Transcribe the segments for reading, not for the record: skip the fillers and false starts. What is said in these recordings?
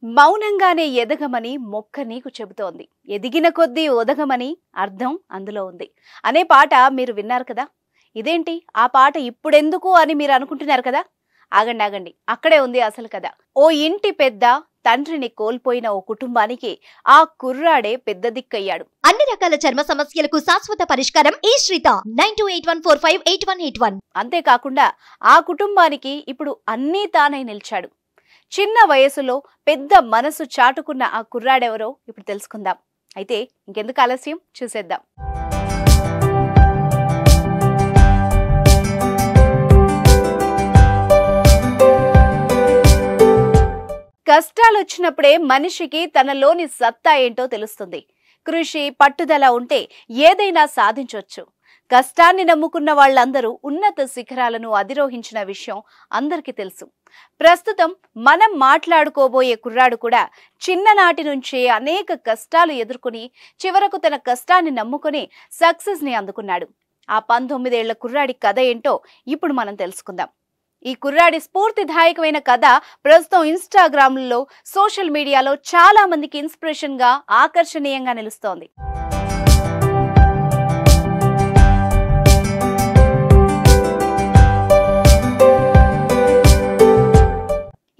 మౌనంగానే ఎదగమని మొక్క నీకు చెబుతోంది. ఎదిగిన కొద్దీ ఒదగమని అర్థం అందులో ఉంది అనే పాట మీరు విన్నారు కదా. ఇదేంటి ఆ పాట ఇప్పుడెందుకు అని మీరు అనుకుంటున్నారు కదా. ఆగండి ఆగండి, అక్కడే ఉంది అసలు కదా. ఓ ఇంటి పెద్ద తండ్రిని కోల్పోయిన ఓ కుటుంబానికి ఆ కుర్రాడే పెద్ద దిక్కయ్యాడు. అన్ని రకాల చర్మ సమస్యలకు శాశ్వత పరిష్కారం ఈ శ్రీత 9281458181. అంతేకాకుండా ఆ కుటుంబానికి ఇప్పుడు అన్నీ తానై నిలిచాడు. చిన్న వయసులో పెద్ద మనసు చాటుకున్న ఆ కుర్రాడెవరో ఇప్పుడు తెలుసుకుందాం. అయితే ఇంకెందుకు ఆలస్యం, చూసేద్దాం. కష్టాలు వచ్చినప్పుడే మనిషికి తనలోని సత్తా ఏంటో తెలుస్తుంది. కృషి పట్టుదల ఉంటే ఏదైనా సాధించవచ్చు. కష్టాన్ని నమ్ముకున్న వాళ్ళందరూ ఉన్నత శిఖరాలను అధిరోహించిన విషయం అందరికీ తెలుసు. ప్రస్తుతం మనం మాట్లాడుకోబోయే కుర్రాడు కూడా చిన్ననాటి నుంచే అనేక కష్టాలు ఎదుర్కొని చివరకు తన కష్టాన్ని నమ్ముకొని సక్సెస్ ని అందుకున్నాడు. ఆ 19 ఏళ్ల కుర్రాడి కథ ఏంటో ఇప్పుడు మనం తెలుసుకుందాం. ఈ కుర్రాడి స్ఫూర్తిదాయకమైన కథ ప్రస్తుతం ఇన్స్టాగ్రామ్లో, సోషల్ మీడియాలో చాలా మందికి ఇన్స్పిరేషన్ గా, ఆకర్షణీయంగా నిలుస్తోంది.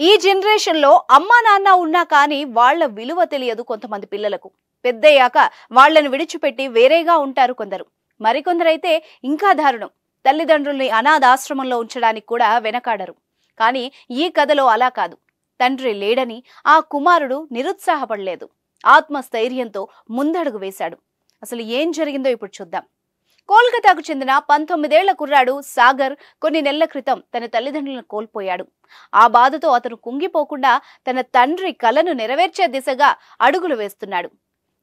ఈ జనరేషన్ లో అమ్మా నాన్న ఉన్నా కానీ వాళ్ల విలువ తెలియదు కొంతమంది పిల్లలకు. పెద్దయ్యాక వాళ్లను విడిచిపెట్టి వేరేగా ఉంటారు కొందరు. మరికొందరైతే ఇంకా దారుణం, తల్లిదండ్రుల్ని అనాథాశ్రమంలో ఉంచడానికి కూడా వెనకాడరు. కానీ ఈ కథలో అలా కాదు. తండ్రి లేడని ఆ కుమారుడు నిరుత్సాహపడలేదు. ఆత్మస్థైర్యంతో ముందడుగు వేశాడు. అసలు ఏం జరిగిందో ఇప్పుడు చూద్దాం. కోల్కతాకు చెందిన 19 ఏళ్ల కుర్రాడు సాగర్ కొన్ని నెలల క్రితం తన తల్లిదండ్రులను కోల్పోయాడు. ఆ బాధతో అతను కుంగిపోకుండా తన తండ్రి కలను నెరవేర్చే దిశగా అడుగులు వేస్తున్నాడు.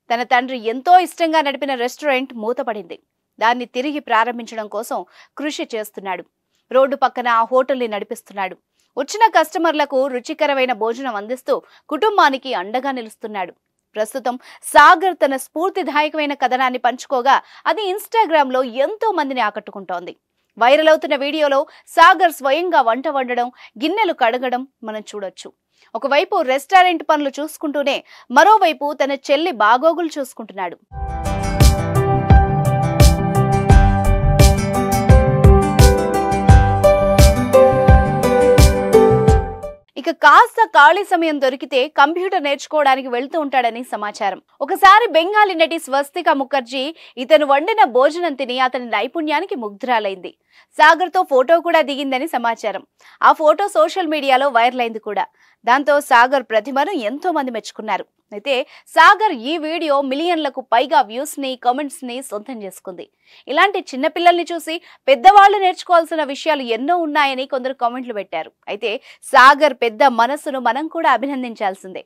తన తండ్రి ఎంతో ఇష్టంగా నడిపిన రెస్టారెంట్ మూతపడింది. దాన్ని తిరిగి ప్రారంభించడం కోసం కృషి చేస్తున్నాడు. రోడ్డు పక్కన ఆ హోటల్ని నడిపిస్తున్నాడు. వచ్చిన కస్టమర్లకు రుచికరమైన భోజనం అందిస్తూ కుటుంబానికి అండగా నిలుస్తున్నాడు. ప్రస్తుతం సాగర్ తన స్ఫూర్తిదాయకమైన కథనాన్ని పంచుకోగా అది ఇన్స్టాగ్రామ్ లో ఎంతో మందిని ఆకట్టుకుంటోంది. వైరల్ అవుతున్న వీడియోలో సాగర్ స్వయంగా వంట వండడం, గిన్నెలు కడగడం మనం చూడొచ్చు. ఒకవైపు రెస్టారెంట్ పనులు చూసుకుంటూనే మరోవైపు తన చెల్లి బాగోగులు చూసుకుంటున్నాడు. ఇక కాస్త ఖాళీ సమయం దొరికితే కంప్యూటర్ నేర్చుకోవడానికి వెళ్తూ ఉంటాడని సమాచారం. ఒకసారి బెంగాలీ నటి స్వస్తిక ముఖర్జీ ఇతను వండిన భోజనం తిని అతని నైపుణ్యానికి ముగ్ధురాలైంది. సాగర్తో ఫోటో కూడా దిగిందని సమాచారం. ఆ ఫోటో సోషల్ మీడియాలో వైరల్ అయింది కూడా. దాంతో సాగర్ ప్రతిభను ఎంతో మంది మెచ్చుకున్నారు. అయితే సాగర్ ఈ వీడియో మిలియన్లకు పైగా వ్యూస్ ని, కామెంట్స్ ని సొంతం చేసుకుంది. ఇలాంటి చిన్నపిల్లల్ని చూసి పెద్దవాళ్లు నేర్చుకోవాల్సిన విషయాలు ఎన్నో ఉన్నాయని కొందరు కామెంట్లు పెట్టారు. అయితే సాగర్ పెద్ద మనసును మనం కూడా అభినందించాల్సిందే.